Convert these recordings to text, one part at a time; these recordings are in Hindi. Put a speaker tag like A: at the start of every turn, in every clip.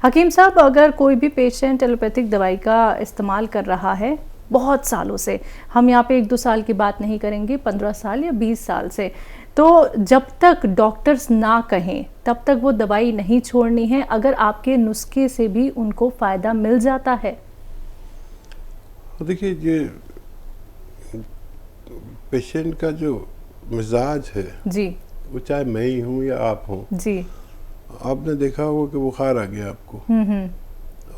A: हकीम साहब, अगर कोई भी पेशेंट एलोपैथिक दवाई का इस्तेमाल कर रहा है बहुत सालों से, हम यहाँ पे 1-2 साल की बात नहीं करेंगे, 15 साल या 20 साल से, तो जब तक डॉक्टर्स ना कहें तब तक वो दवाई नहीं छोड़नी है, अगर आपके नुस्खे से भी उनको फ़ायदा मिल जाता है?
B: देखिए, ये पेशेंट का जो मिजाज है
A: जी,
B: वो चाहे मैं ही हूँ या आप हों,
A: जी,
B: आपने देखा होगा कि बुखार आ गया आपको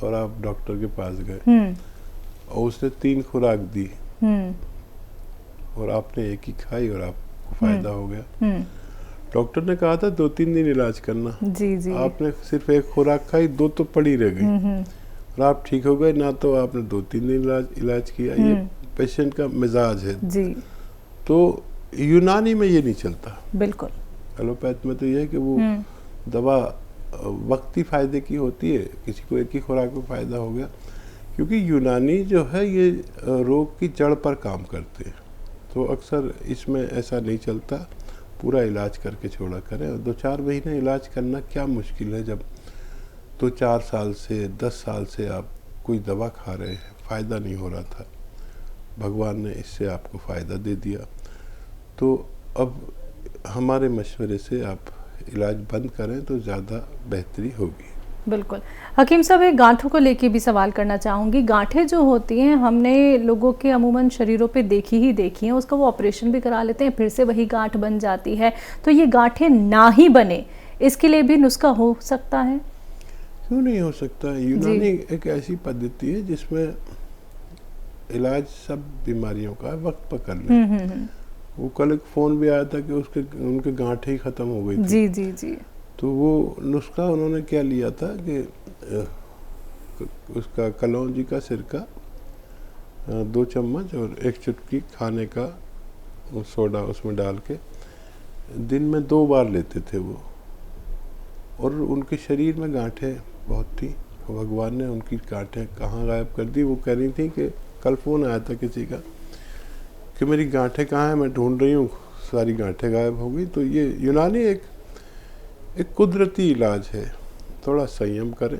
B: और आप डॉक्टर के पास गए और उसने 3 खुराक दी और आपने एक ही खाई और आपको फायदा हो गया। डॉक्टर ने कहा था 2-3 दिन इलाज करना,
A: जी, जी,
B: आपने सिर्फ 1 खुराक खाई, 2 तो पड़ी रह गई और आप ठीक हो गए ना। तो आपने 2-3 दिन इलाज किया। ये पेशेंट का मिजाज है
A: जी।
B: तो यूनानी में ये नहीं चलता।
A: बिल्कुल।
B: एलोपैथ में तो ये है कि वो दवा वक्ती फायदे की होती है, किसी को एक ही खुराक में फायदा हो गया, क्योंकि यूनानी जो है ये रोग की जड़ पर काम करते हैं। तो अक्सर इसमें ऐसा नहीं चलता, पूरा इलाज करके छोड़ा करें। और 2-4 महीने इलाज करना क्या मुश्किल है, जब 2-4 साल से 10 साल से आप कोई दवा खा रहे हैं, फ़ायदा नहीं हो रहा था, भगवान ने इससे आपको फ़ायदा दे दिया। तो अब हमारे मशवरे से आप इलाज बंद करें तो ज़्यादा बेहतरी होगी।
A: बिल्कुल। हकीम साहब, एक गांठों को लेके भी सवाल करना चाहूँगी। गांठें जो होती हैं, हमने लोगों के अमूमन शरीरों पे देखी हैं, उसका वो ऑपरेशन भी करा लेते हैं, फिर से वही गांठ बन जाती है। तो ये गांठें ना ही बने, इसके लिए भी नुस्खा हो सकता है?
B: क्यों नहीं हो सकता। यूनानी एक ऐसी पद्धति है जिसमें इलाज सब बीमारियों का वक्त पर कर लें। वो कल एक फ़ोन भी आया था कि उनके गांठें ही ख़त्म हो गई थी।
A: जी, जी, जी।
B: तो वो नुस्खा उन्होंने क्या लिया था कि उसका कलौंजी का सिरका 2 चम्मच और 1 चुटकी खाने का सोडा उसमें डाल के दिन में 2 बार लेते थे वो, और उनके शरीर में गांठें बहुत थी। भगवान ने उनकी गांठें कहाँ गायब कर दी। वो कह रही थी कि कल फ़ोन आया था किसी का कि मेरी गांठें कहाँ हैं, मैं ढूंढ रही हूँ, सारी गांठें गायब हो गई। तो ये यूनानी एक कुदरती इलाज है। थोड़ा संयम करें,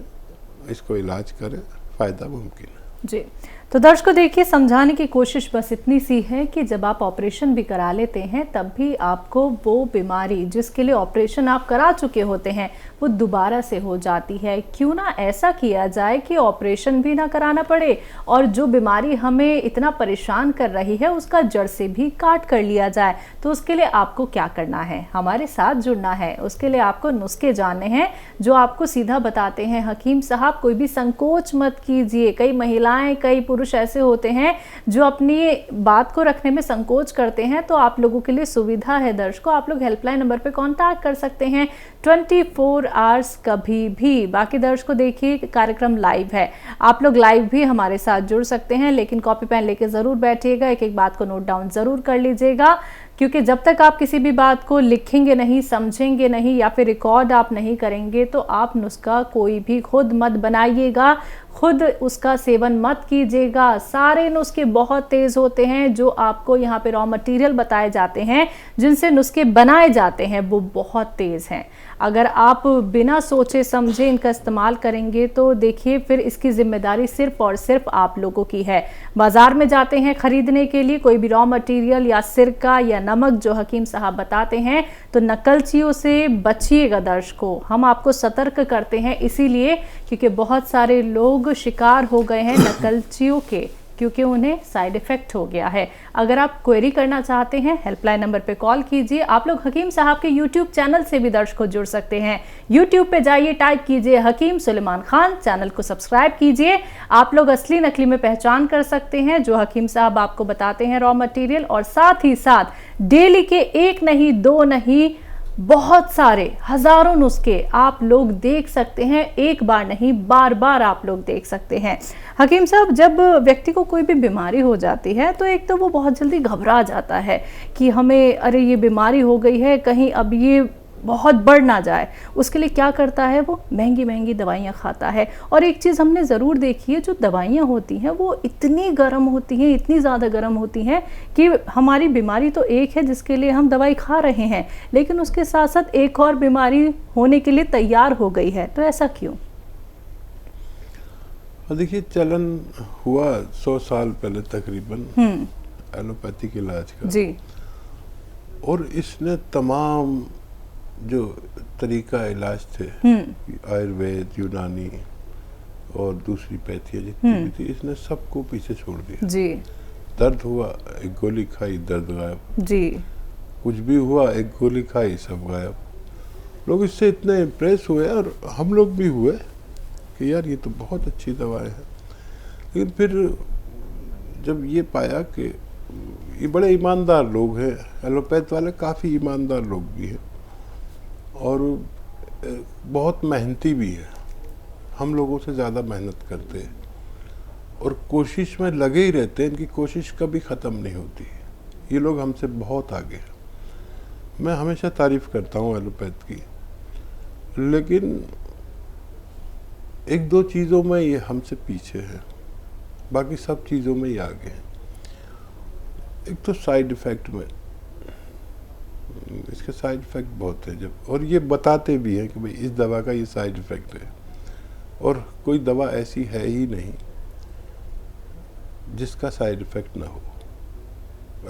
B: इसको इलाज करें, फ़ायदा मुमकिन है।
A: जी, तो दर्शकों देखिए, समझाने की कोशिश बस इतनी सी है कि जब आप ऑपरेशन भी करा लेते हैं तब भी आपको वो बीमारी जिसके लिए ऑपरेशन आप करा चुके होते हैं वो दोबारा से हो जाती है। क्यों ना ऐसा किया जाए कि ऑपरेशन भी ना कराना पड़े और जो बीमारी हमें इतना परेशान कर रही है उसका जड़ से भी काट कर लिया जाए। तो उसके लिए आपको क्या करना है, हमारे साथ जुड़ना है। उसके लिए आपको नुस्खे जानने हैं जो आपको सीधा बताते हैं हकीम साहब। कोई भी संकोच मत कीजिए। कई महिलाएं, कई पुरुष ऐसे होते हैं जो अपनी बात को रखने में संकोच करते हैं, तो आप लोगों के लिए सुविधा है दर्शकों, आप लोग हेल्पलाइन नंबर पे कांटेक्ट कर सकते हैं 24 आवर्स कभी भी। बाकी दर्शकों देखिए, कार्यक्रम लाइव है, आप लोग लाइव भी हमारे साथ जुड़ सकते हैं, लेकिन कॉपी पेन लेके जरूर बैठिएगा, एक एक बात को नोट डाउन जरूर कर लीजिएगा, क्योंकि जब तक आप किसी भी बात को लिखेंगे नहीं, समझेंगे नहीं या फिर रिकॉर्ड आप नहीं करेंगे तो आप नुस्खा कोई भी खुद मत बनाइएगा, खुद उसका सेवन मत कीजिएगा। सारे नुस्खे बहुत तेज होते हैं, जो आपको यहाँ पे रॉ मटेरियल बताए जाते हैं जिनसे नुस्खे बनाए जाते हैं वो बहुत तेज हैं। अगर आप बिना सोचे समझे इनका इस्तेमाल करेंगे तो देखिए फिर इसकी जिम्मेदारी सिर्फ और सिर्फ आप लोगों की है। बाजार में जाते हैं खरीदने के लिए कोई भी रॉ मटेरियल या सिरका या नमक जो हकीम साहब बताते हैं, तो नकलचियों से बचिएगा दर्शकों। हम आपको सतर्क करते हैं इसीलिए क्योंकि बहुत सारे लोग शिकार हो गए हैं नकलचियों के, क्योंकि उन्हें साइड इफेक्ट हो गया है। अगर आप क्वेरी करना चाहते हैं हेल्पलाइन नंबर पे कॉल कीजिए। आप लोग हकीम साहब के यूट्यूब चैनल से भी दर्शकों जुड़ सकते हैं। यूट्यूब पे जाइए, टाइप कीजिए हकीम सुलेमान खान, चैनल को सब्सक्राइब कीजिए। आप लोग असली नकली में पहचान कर सकते हैं जो हकीम साहब आपको बताते हैं रॉ मटेरियल, और साथ ही साथ डेली के 1 नहीं 2 नहीं बहुत सारे हजारों नुस्खे आप लोग देख सकते हैं। एक बार नहीं, बार बार आप लोग देख सकते हैं। हकीम साहब, जब व्यक्ति को कोई भी बीमारी हो जाती है तो एक तो वो बहुत जल्दी घबरा जाता है कि हमें अरे ये बीमारी हो गई है, कहीं अब ये बहुत बढ़ ना जाए। उसके लिए क्या करता है, वो महंगी महंगी दवाइयाँ खाता है। और एक चीज़ हमने ज़रूर देखी है, जो दवाइयाँ होती हैं वो इतनी गर्म होती हैं, इतनी ज़्यादा गर्म होती हैं कि हमारी बीमारी तो एक है जिसके लिए हम दवाई खा रहे हैं, लेकिन उसके साथ साथ एक और बीमारी होने के लिए तैयार हो गई है। तो ऐसा क्यों?
B: और देखिए चलन हुआ 100 साल पहले तकरीबन एलोपैथिक इलाज का
A: जी।
B: और इसने तमाम जो तरीका इलाज थे आयुर्वेद, यूनानी और दूसरी पैथियाँ जितनी भी थी, इसने सबको पीछे छोड़ दिया
A: जी।
B: दर्द हुआ, एक गोली खाई, दर्द गायब।
A: जी।
B: कुछ भी हुआ, एक गोली खाई, सब गायब। लोग इससे इतने इम्प्रेस हुए और हम लोग भी हुए कि यार ये तो बहुत अच्छी दवाएं हैं। लेकिन फिर जब ये पाया कि ये बड़े ईमानदार लोग हैं, एलोपैथ वाले काफ़ी ईमानदार लोग भी हैं और बहुत मेहनती भी हैं, हम लोगों से ज़्यादा मेहनत करते हैं और कोशिश में लगे ही रहते हैं, इनकी कोशिश कभी ख़त्म नहीं होती। ये लोग हमसे बहुत आगे हैं। मैं हमेशा तारीफ़ करता हूँ एलोपैथ की, लेकिन एक दो चीज़ों में ये हमसे पीछे है, बाकी सब चीज़ों में ये आगे हैं। एक तो साइड इफ़ेक्ट में, इसके साइड इफ़ेक्ट बहुत है जब, और ये बताते भी हैं कि भाई इस दवा का ये साइड इफ़ेक्ट है, और कोई दवा ऐसी है ही नहीं जिसका साइड इफ़ेक्ट ना हो।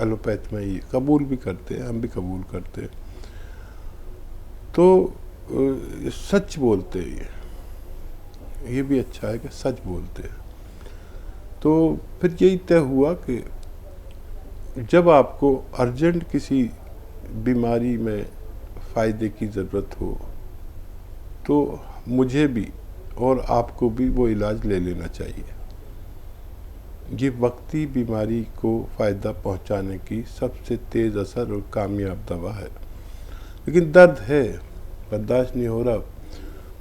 B: एलोपैथ में ये कबूल भी करते हैं, हम भी कबूल करते हैं। तो सच बोलते हैं, ये भी अच्छा है कि सच बोलते हैं। तो फिर यही तय हुआ कि जब आपको अर्जेंट किसी बीमारी में फ़ायदे की ज़रूरत हो तो मुझे भी और आपको भी वो इलाज ले लेना चाहिए। ये वक्ती बीमारी को फ़ायदा पहुंचाने की सबसे तेज़ असर और कामयाब दवा है। लेकिन दर्द है, बर्दाश्त नहीं हो रहा,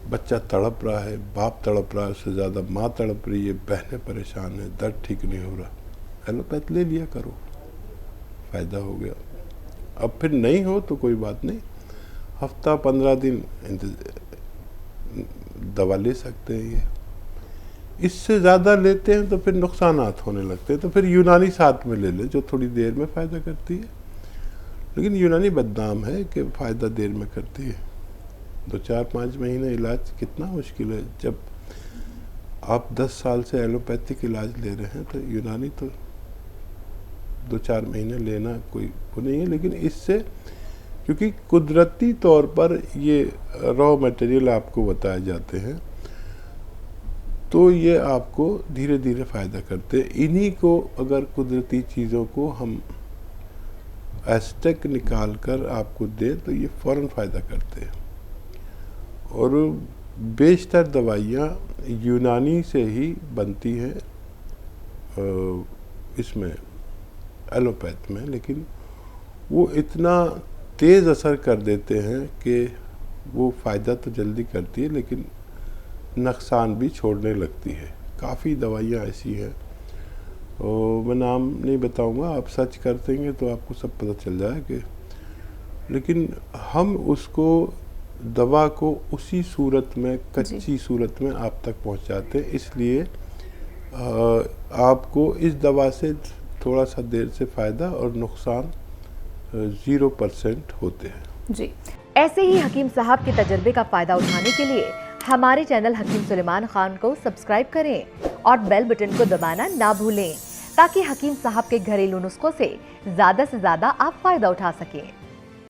B: बच्चा तड़प रहा है, बाप तड़प रहा है, उससे ज़्यादा माँ तड़प रही है, बहनें परेशान हैं, दर्द ठीक नहीं हो रहा, एलोपैथ ले लिया करो, फ़ायदा हो गया। अब फिर नहीं हो तो कोई बात नहीं, हफ्ता 15 दिन दवा ले सकते हैं। ये इससे ज़्यादा लेते हैं तो फिर नुकसानात होने लगते हैं, तो फिर यूनानी साथ में ले लें जो थोड़ी देर में फ़ायदा करती है। लेकिन यूनानी बदनाम है कि फ़ायदा देर में करती है। 2-4-5 महीने इलाज कितना मुश्किल है। जब आप 10 साल से एलोपैथिक इलाज ले रहे हैं तो यूनानी तो 2-4 महीने लेना कोई वो नहीं है। लेकिन इससे, क्योंकि कुदरती तौर पर ये रॉ मटेरियल आपको बताए जाते हैं, तो ये आपको धीरे धीरे फ़ायदा करते हैं। इन्हीं को अगर कुदरती चीज़ों को हम एस्टेक निकाल कर आपको दें तो ये फ़ौरन फ़ायदा करते हैं। और बेशतर दवाइयाँ यूनानी से ही बनती हैं इसमें एलोपैथ में, लेकिन वो इतना तेज़ असर कर देते हैं कि वो फ़ायदा तो जल्दी करती है लेकिन नुकसान भी छोड़ने लगती है। काफ़ी दवाइयाँ ऐसी हैं और मैं नाम नहीं बताऊंगा, आप सर्च कर देंगे तो आपको सब पता चल जाए कि, लेकिन हम उसको दवा को उसी सूरत में, कच्ची सूरत में आप तक पहुंचाते हैं। इसलिए आपको इस दवा से थोड़ा सा देर से फ़ायदा और नुकसान 0% होते हैं।
C: जी, ऐसे ही हकीम साहब के तजर्बे का फ़ायदा उठाने के लिए हमारे चैनल हकीम सुलेमान खान को सब्सक्राइब करें और बेल बटन को दबाना ना भूलें, ताकि हकीम साहब के घरेलू नुस्खों से ज़्यादा आप फ़ायदा उठा सकें।